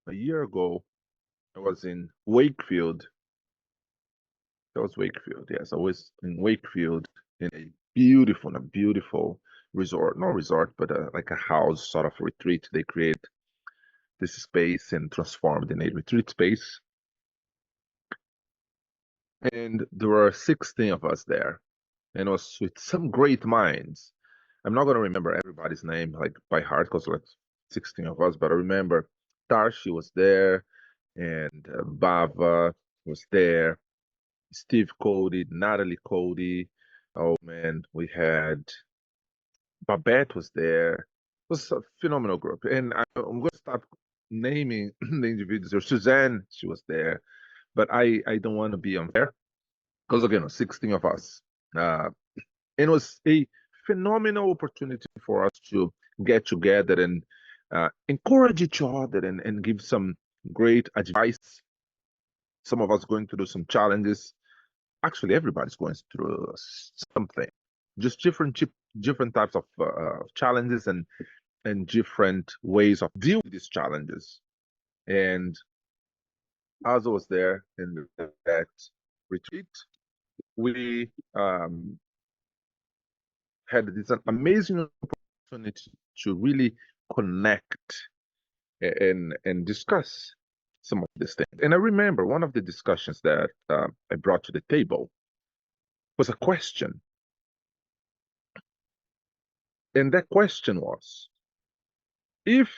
a year ago, I was in Wakefield. That was Wakefield. Yes, I was in Wakefield in a beautiful resort, not resort, but like a house sort of retreat. They create this space and transformed in a retreat space. And there were 16 of us there, and it was with some great minds. I'm not going to remember everybody's name like by heart because like 16 of us, but I remember Tarshi was there, and Bava was there, Steve Cody, Natalie Cody. Oh man, we had Babette was there. It was a phenomenal group. And I'm going to start naming the individuals. Or Suzanne, she was there. But I don't want to be unfair because, again, 16 of us. Uh, it was a phenomenal opportunity for us to get together and encourage each other and give some great advice. Some of us going through some challenges. Actually, everybody's going through something, just different types of challenges and different ways of dealing with these challenges. And as I was there in that retreat, we had this amazing opportunity to really connect and discuss some of these things. And I remember one of the discussions that I brought to the table was a question. And that question was, if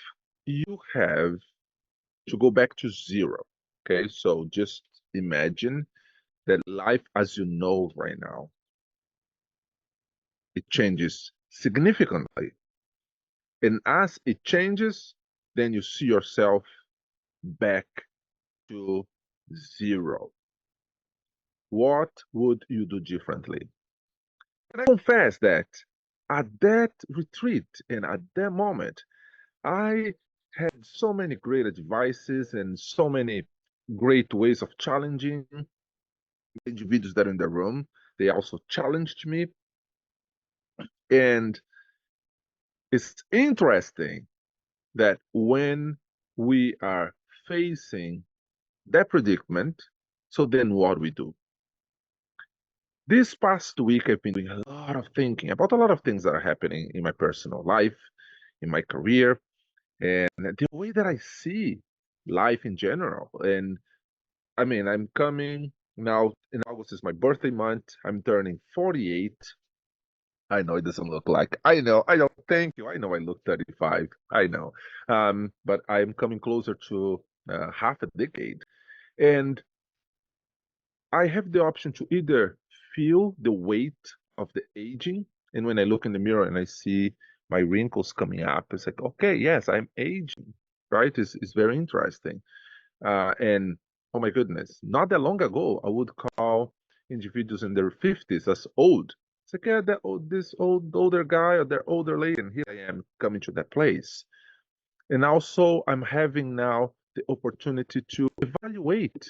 you have to go back to zero, okay, so just imagine that life as you know right now, it changes significantly. And as it changes, then you see yourself back to zero. What would you do differently? And I confess that at that retreat and at that moment, I had so many great advices and so many great ways of challenging individuals that are in the room. They also challenged me. And it's interesting that when we are facing that predicament, so then what we do? This past week, I've been doing a lot of thinking about a lot of things that are happening in my personal life, in my career, and the way that I see life in general. And I mean, I'm coming now in August is my birthday month. I'm turning 48. I know it doesn't look like. I know. I don't. Thank you. I know I look 35. I know. But I'm coming closer to half a decade, and I have the option to either feel the weight of the aging, and when I look in the mirror and I see my wrinkles coming up, it's like, okay, yes, I'm aging, right? It's very interesting. And oh my goodness, not that long ago, I would call individuals in their 50s as old. It's like, yeah, this older guy or that older lady, and here I am coming to that place. And also, I'm having now the opportunity to evaluate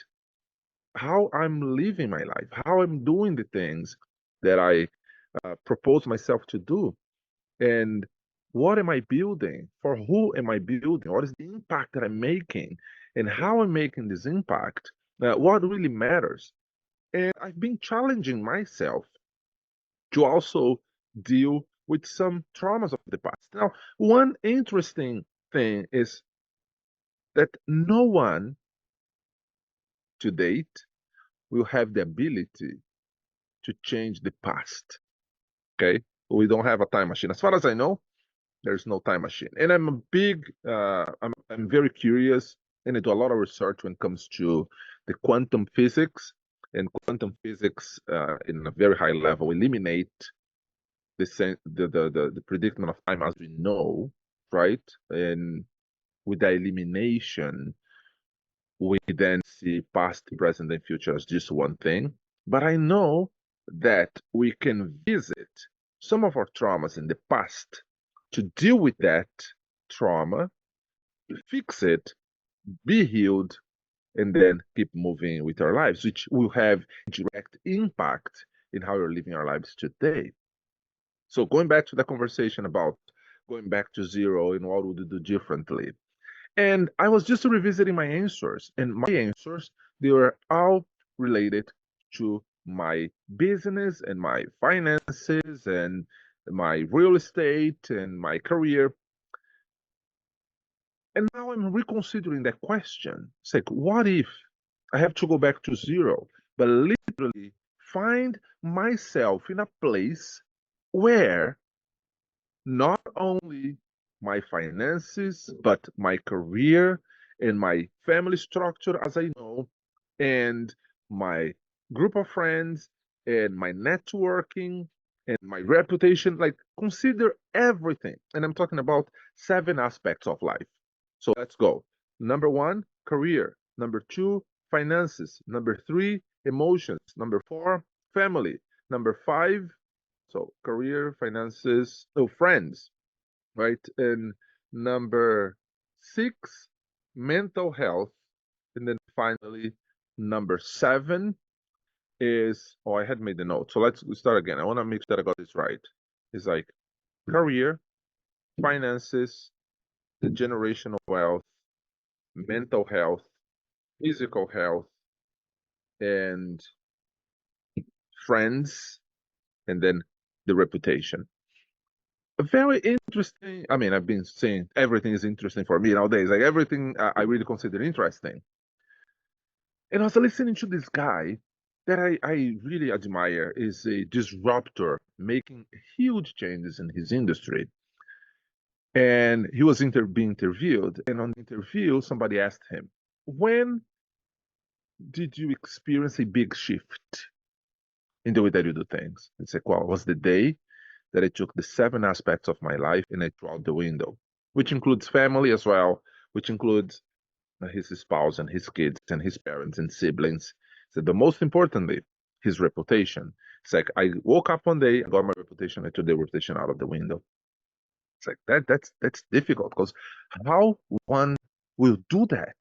how I'm living my life, how I'm doing the things that I propose myself to do, and what am I building? For who am I building? What is the impact that I'm making? And how I'm making this impact? What really matters? And I've been challenging myself to also deal with some traumas of the past. Now, one interesting thing is that no one to date will have the ability to change the past. Okay? We don't have a time machine. As far as I know, there's no time machine. And I'm a big, I'm very curious, and I do a lot of research when it comes to the quantum physics. And quantum physics, in a very high level, eliminate the predicament of time as we know, right? And with the elimination, we then see past, present, and future as just one thing. But I know that we can visit some of our traumas in the past to deal with that trauma, fix it, be healed, and then keep moving with our lives, which will have direct impact in how we're living our lives today. So going back to the conversation about going back to zero and what would you do differently? And I was just revisiting my answers, and my answers, they were all related to my business and my finances and my real estate and my career. And now I'm reconsidering that question. It's like, what if I have to go back to zero, but literally find myself in a place where not only my finances, but my career and my family structure, as I know, and my group of friends and my networking and my reputation. Like, consider everything. And I'm talking about 7 aspects of life. So let's go. Number one, career. Number two, finances. Number three, emotions. Number four, family. Number five, so career, finances, no, friends, right? And number six, mental health. And then finally, number seven is, oh, I had made the note. So let's start again. I want to make sure that I got this right. It's like career, finances, the generational wealth, mental health, physical health, and friends, and then the reputation. Very interesting. I mean, I've been saying everything is interesting for me nowadays. Like everything I really consider interesting. And I was listening to this guy that I really admire, is a disruptor making huge changes in his industry. And he was being interviewed. And on the interview, somebody asked him, when did you experience a big shift in the way that you do things? And said, well, it was the day that I took the 7 aspects of my life and I threw out the window, which includes family as well, which includes his spouse and his kids and his parents and siblings. So, but most importantly, his reputation. It's like I woke up one day, I got my reputation, I threw the reputation out of the window. It's like that's difficult because how one will do that,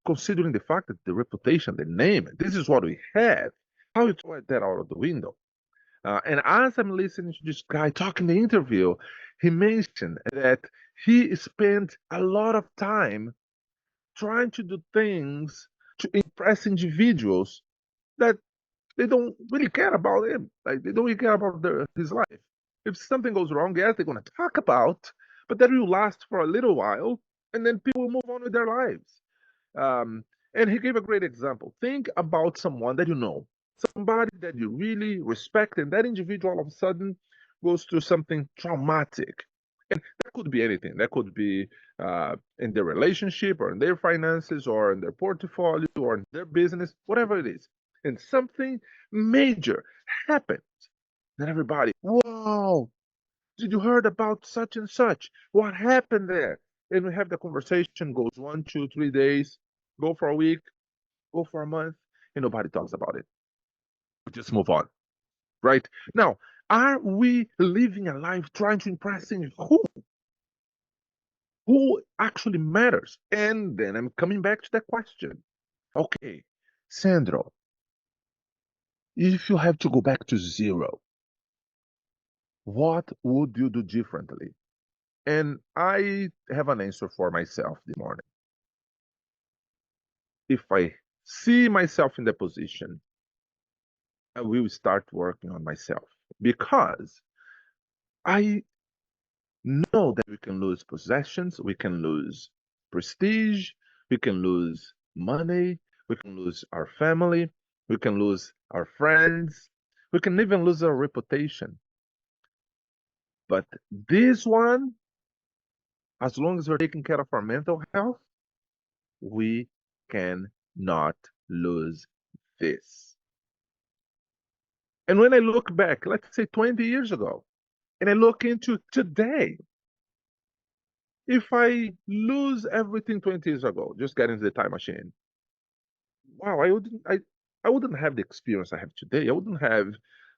considering the fact that the reputation, the name, this is what we have. How you throw that out of the window? And as I'm listening to this guy talking the interview, he mentioned that he spent a lot of time trying to do things to impress individuals that they don't really care about him. Like they don't really care about his life. If something goes wrong, yes, they're going to talk about, but that will last for a little while, and then people will move on with their lives. Um, and he gave a great example. Think about someone that you know, somebody that you really respect, and that individual all of a sudden goes through something traumatic. And that could be anything. That could be in their relationship, or in their finances, or in their portfolio, or in their business, whatever it is. And something major happens. Then everybody, whoa, did you heard about such and such? What happened there? And we have the conversation, goes 1, 2, 3 days, go for a week, go for a month, and nobody talks about it. We just move on, right? Now, are we living a life trying to impress who? Who actually matters? And then I'm coming back to that question. Okay, Sandro, if you have to go back to zero, what would you do differently? And I have an answer for myself this morning. If I see myself in the position, I will start working on myself because I know that we can lose possessions, we can lose prestige, we can lose money, we can lose our family, we can lose our friends, we can even lose our reputation. But this one, as long as we're taking care of our mental health, we cannot lose this. And when I look back, let's say 20 years ago, and I look into today, if I lose everything 20 years ago, just get into the time machine, wow, I wouldn't have the experience I have today. I wouldn't have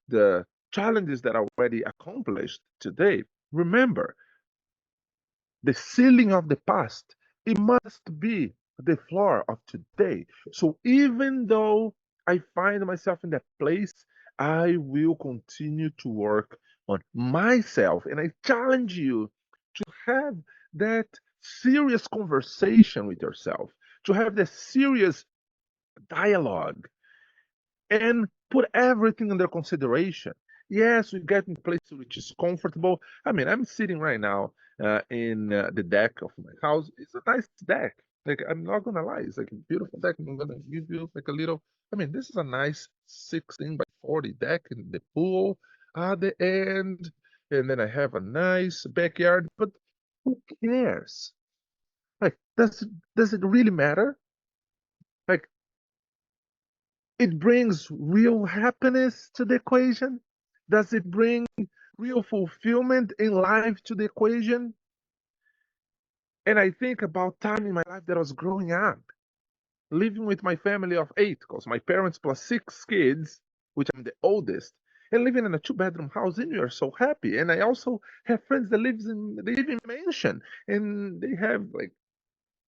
the challenges that I already accomplished today. Remember, the ceiling of the past, it must be the floor of today. So even though I find myself in that place, I will continue to work on myself. And I challenge you to have that serious conversation with yourself, to have the serious dialogue and put everything under consideration. Yes, we get in a place which is comfortable. I mean, I'm sitting right now in the deck of my house. It's a nice deck. Like, I'm not gonna lie, it's like a beautiful deck. I'm gonna give you like a little. I mean, this is a nice 16 by 40 deck in the pool at the end, and then I have a nice backyard. But who cares? Like, does it really matter? Like, it brings real happiness to the equation? Does it bring real fulfillment in life to the equation? And I think about time in my life that I was growing up, living with my family of 8, because my parents plus 6 kids, which I'm the oldest, and living in a 2-bedroom house, and you're so happy. And I also have friends that live in mansion, and they have like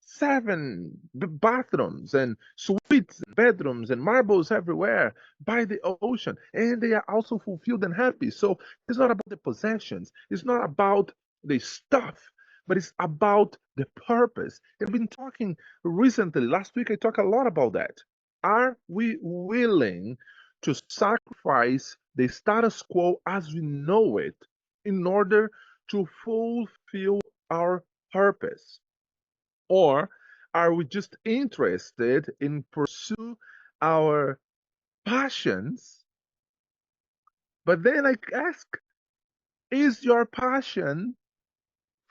7 bathrooms and suites and bedrooms and marbles everywhere by the ocean, and they are also fulfilled and happy. So it's not about the possessions, it's not about the stuff, but it's about the purpose. And I've been talking recently, last week I talked a lot about that. Are we willing to sacrifice the status quo as we know it in order to fulfill our purpose? Or are we just interested in pursue our passions? But then I ask, is your passion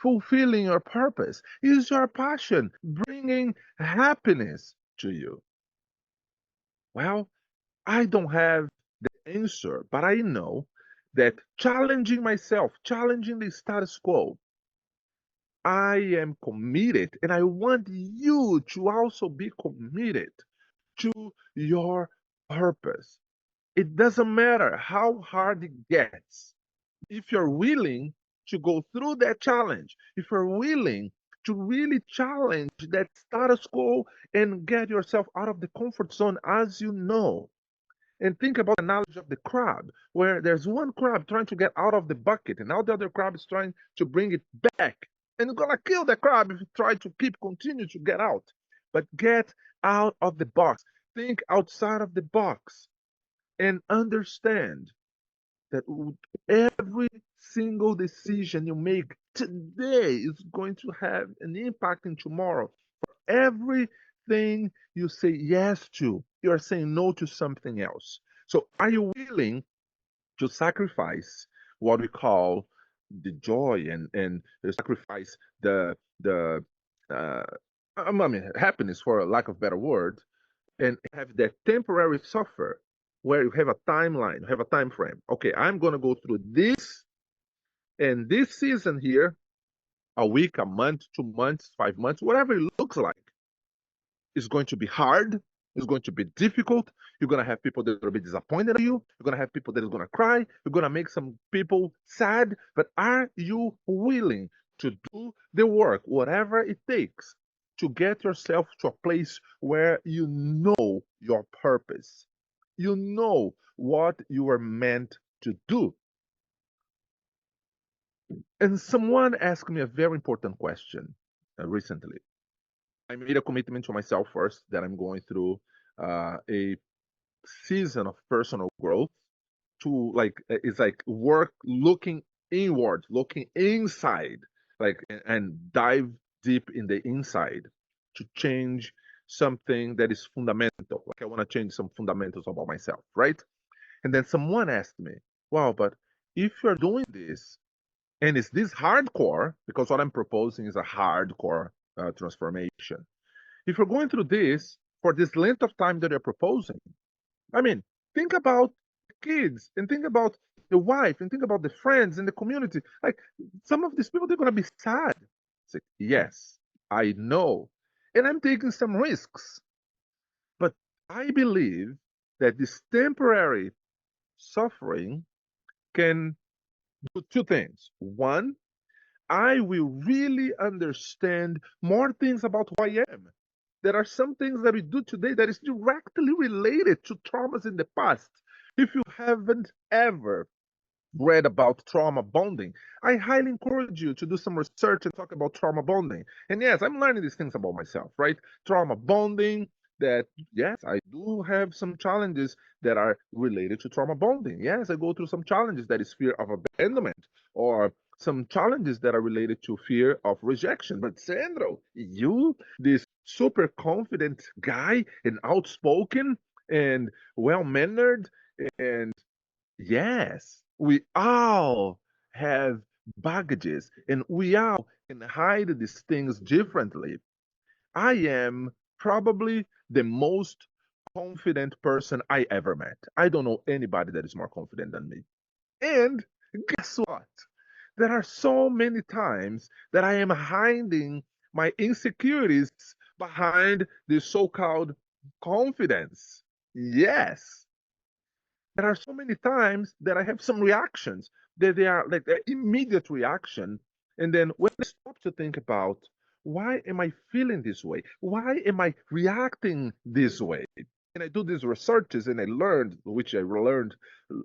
fulfilling your purpose? Is your passion bringing happiness to you? Well, I don't have the answer, but I know that challenging myself, challenging the status quo, I am committed, and I want you to also be committed to your purpose. It doesn't matter how hard it gets. If you're willing to go through that challenge, if you're willing to really challenge that status quo and get yourself out of the comfort zone as you know. And think about the analogy of the crab, where there's one crab trying to get out of the bucket, and now the other crab is trying to bring it back. And it's gonna kill the crab if you try to continue to get out. But get out of the box. Think outside of the box and understand that every single decision you make today is going to have an impact in tomorrow. Everything you say yes to, you're saying no to something else. So, are you willing to sacrifice what we call the joy and sacrifice the uh, I mean happiness, for a lack of better word, and have that temporary suffer where you have a timeline, you have a time frame. Okay, I'm going to go through this and this season here, a week, a month, 2 months, 5 months, whatever it looks like. It's going to be hard. It's going to be difficult. You're going to have people that will be disappointed at you. You're going to have people that are going to cry. You're going to make some people sad. But are you willing to do the work, whatever it takes, to get yourself to a place where you know your purpose? You know what you are meant to do. And someone asked me a very important question recently. I made a commitment to myself first that I'm going through a season of personal growth to like it's like work looking inward, looking inside, like and dive deep in the inside to change something that is fundamental. Like I want to change some fundamentals about myself, right? And then someone asked me, "Wow, but if you're doing this and it's this hardcore, because what I'm proposing is a hardcore transformation. If you're going through this for this length of time that you're proposing, I mean, think about the kids and think about the wife and think about the friends and the community. Like some of these people, they're going to be sad." It's like, yes, I know. And I'm taking some risks. But I believe that this temporary suffering can do 2 things. One, I will really understand more things about who I am. There are some things that we do today that is directly related to traumas in the past. If you haven't ever read about trauma bonding, I highly encourage you to do some research and talk about trauma bonding. And yes, I'm learning these things about myself, right? Trauma bonding, that yes, I do have some challenges that are related to trauma bonding. Yes, I go through some challenges that is fear of abandonment or some challenges that are related to fear of rejection. But Sandro, you, this super confident guy and outspoken and well mannered, and yes, we all have baggages and we all can hide these things differently. I am probably the most confident person I ever met. I don't know anybody that is more confident than me. And guess what? There are so many times that I am hiding my insecurities behind this so called confidence. Yes, there are so many times that I have some reactions that they are like the immediate reaction. And then when I stop to think about why am I feeling this way? Why am I reacting this way? And I do these researches and I learned, which I learned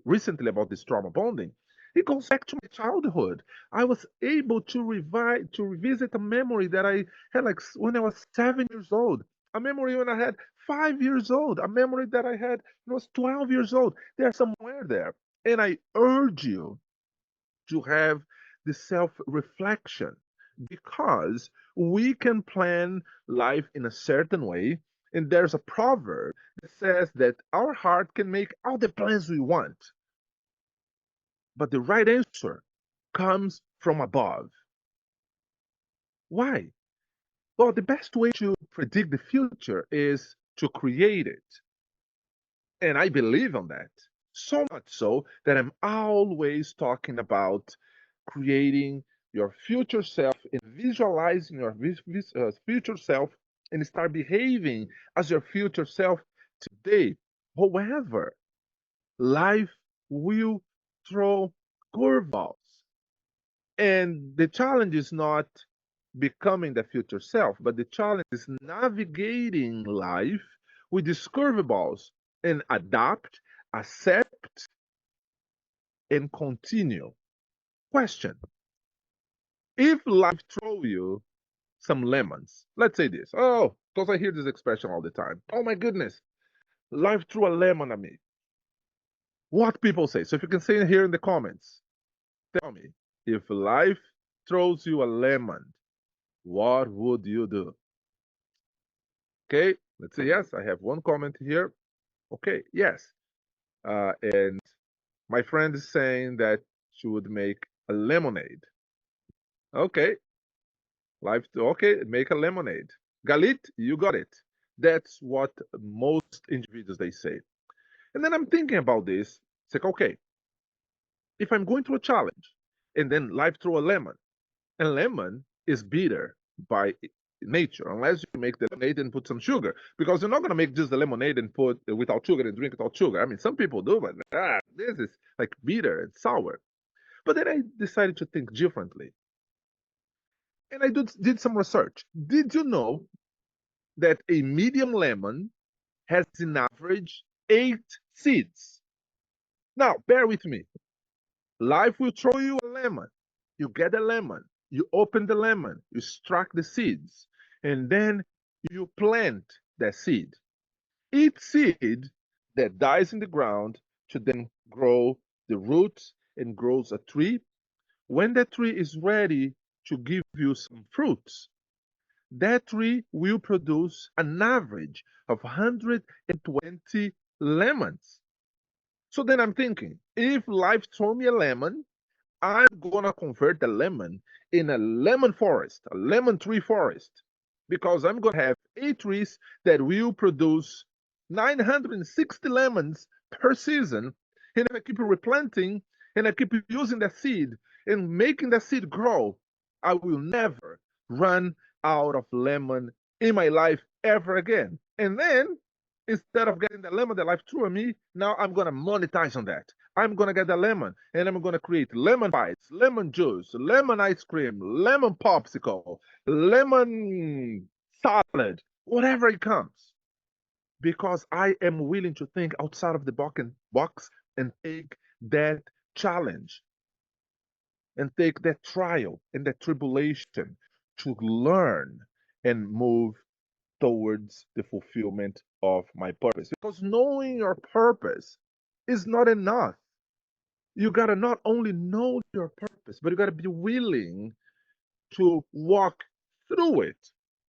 recently about this trauma bonding. It goes back to my childhood. I was able to revisit a memory that I had like when I was 7 years old, a memory when I had 5 years old, a memory that I had when I was 12 years old. They're somewhere there. And I urge you to have the self reflection because we can plan life in a certain way. And there's a proverb that says that our heart can make all the plans we want, but the right answer comes from above. Why? Well, the best way to predict the future is to create it. And I believe on that. So much so that I'm always talking about creating your future self and visualizing your future self and start behaving as your future self today. However, life will throw curveballs. And the challenge is not becoming the future self, but the challenge is navigating life with these curveballs and adapt, accept, and continue. Question: if life throw you some lemons, let's say this. Oh, because I hear this expression all the time. Oh my goodness, life threw a lemon at me. What people say. So if you can say it here in the comments, tell me, if life throws you a lemon, what would you do? Okay, let's say yes. I have one comment here. Okay, yes. And my friend is saying that she would make a lemonade. Okay, life. Okay, make a lemonade. Galit, you got it. That's what most individuals they say. And then I'm thinking about this. It's like, okay, if I'm going through a challenge, and then life throw a lemon, and lemon is bitter by nature, unless you make the lemonade and put some sugar, because you're not going to make just the lemonade and put without sugar and drink without sugar. I mean, some people do, but this is like bitter and sour. But then I decided to think differently, and I did some research. Did you know that a medium lemon has in average 8 seeds? Now, bear with me. Life will throw you a lemon. You get a lemon. You open the lemon. You extract the seeds. And then you plant that seed. Each seed that dies in the ground to then grow the roots and grows a tree. When that tree is ready to give you some fruits, that tree will produce an average of 120 lemons. So then I'm thinking, if life throw me a lemon, I'm gonna convert the lemon in a lemon forest, a lemon tree forest, because I'm gonna have 8 trees that will produce 960 lemons per season. And if I keep replanting and I keep using that seed and making that seed grow, I will never run out of lemon in my life ever again. And then instead of getting the lemon that life threw at me, now I'm gonna monetize on that. I'm gonna get the lemon and I'm gonna create lemon bites, lemon juice, lemon ice cream, lemon popsicle, lemon salad, whatever it comes. Because I am willing to think outside of the box and take that challenge and take that trial and that tribulation to learn and move towards the fulfillment of my purpose. Because knowing your purpose is not enough. You got to not only know your purpose, but you got to be willing to walk through it.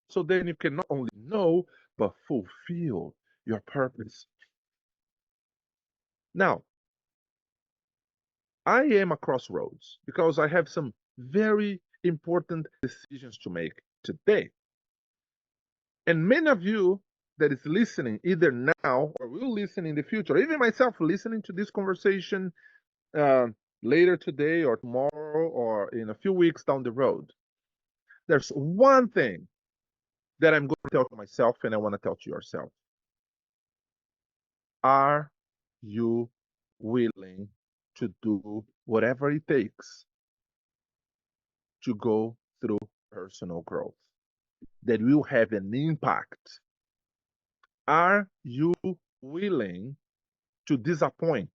So then you can not only know, but fulfill your purpose. Now, I am a crossroads because I have some very important decisions to make today. And many of you that is listening either now or will listen in the future, even myself listening to this conversation uh, later today or tomorrow or in a few weeks down the road, there's one thing that I'm going to tell to myself and I want to tell to yourself. Are you willing to do whatever it takes to go through personal growth that will have an impact? Are you willing to disappoint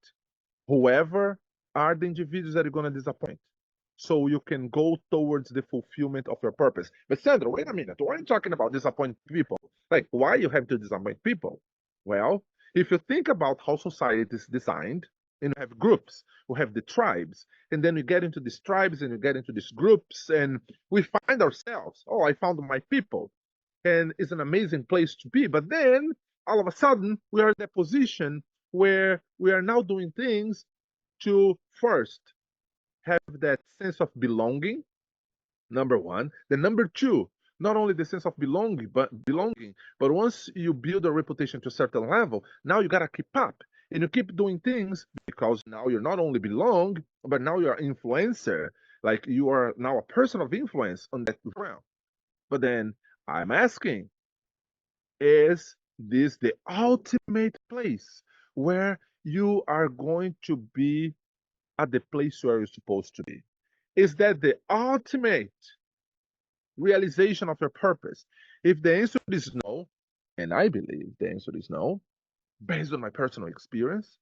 whoever are the individuals that you're going to disappoint so you can go towards the fulfillment of your purpose? But Sandra, wait a minute. Why are you talking about disappoint people? Like, why you have to disappoint people? Well, if you think about how society is designed, and you have groups, we have the tribes, and then we get into these tribes and you get into these groups, and we find ourselves, oh, I found my people. And it's an amazing place to be. But then all of a sudden, we are in that position where we are now doing things to first have that sense of belonging, number one. Then number two, not only the sense of belonging, but once you build a reputation to a certain level, now you gotta keep up. And you keep doing things because now you're not only belong, but now you're an influencer. Like you are now a person of influence on that ground. But then I'm asking, is this the ultimate place where you are going to be at the place where you're supposed to be? Is that the ultimate realization of your purpose? If the answer is no, and I believe the answer is no, based on my personal experience,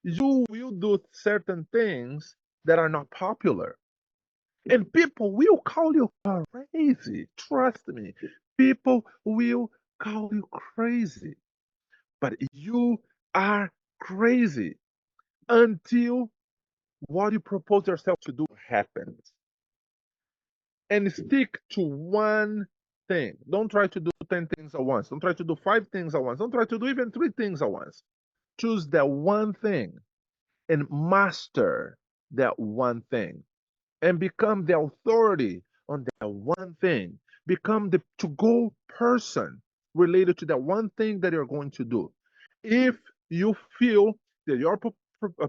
you will do certain things that are not popular. And people will call you crazy. Trust me. People will call you crazy. But you are crazy until what you propose yourself to do happens. And stick to one thing. Don't try to do 10 things at once. Don't try to do 5 things at once. Don't try to do even 3 things at once. Choose that one thing and master that one thing and become the authority on that one thing. Become the to go person related to that one thing that you're going to do. If you feel that your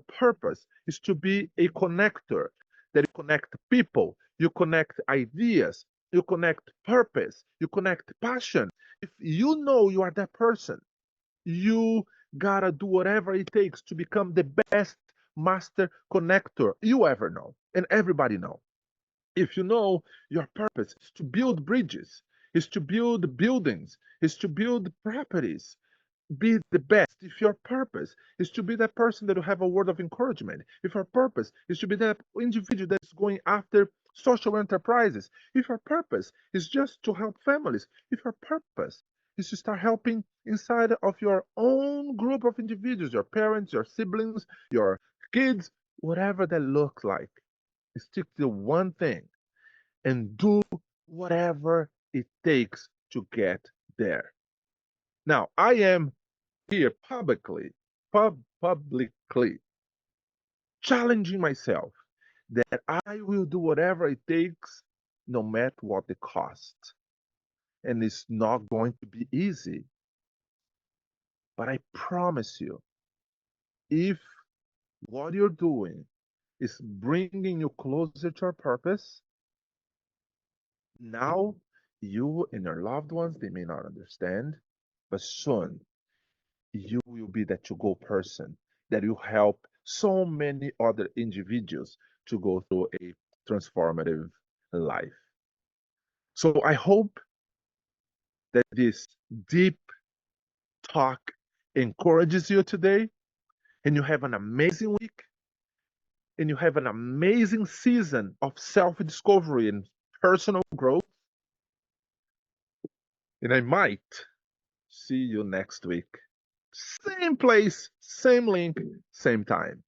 purpose is to be a connector, that you connect people, you connect ideas, you connect purpose, you connect passion. If you know you are that person, you gotta do whatever it takes to become the best master connector you ever know and everybody know. If you know your purpose is to build bridges, is to build buildings, is to build properties, be the best. If your purpose is to be that person that will have a word of encouragement, if your purpose is to be that individual that is going after social enterprises, if your purpose is just to help families, if your purpose is to start helping inside of your own group of individuals, your parents, your siblings, your kids, whatever that looks like, stick to one thing and do whatever it takes to get there. Now, I am here publicly challenging myself that I will do whatever it takes, no matter what the cost. And it's not going to be easy. But I promise you, if what you're doing is bringing you closer to your purpose, now you and your loved ones, they may not understand, but soon you will be that to go person that will help so many other individuals to go through a transformative life. So I hope that this deep talk encourages you today and you have an amazing week. and you have an amazing season of self-discovery and personal growth. And I might see you next week. Same place, same link, same time.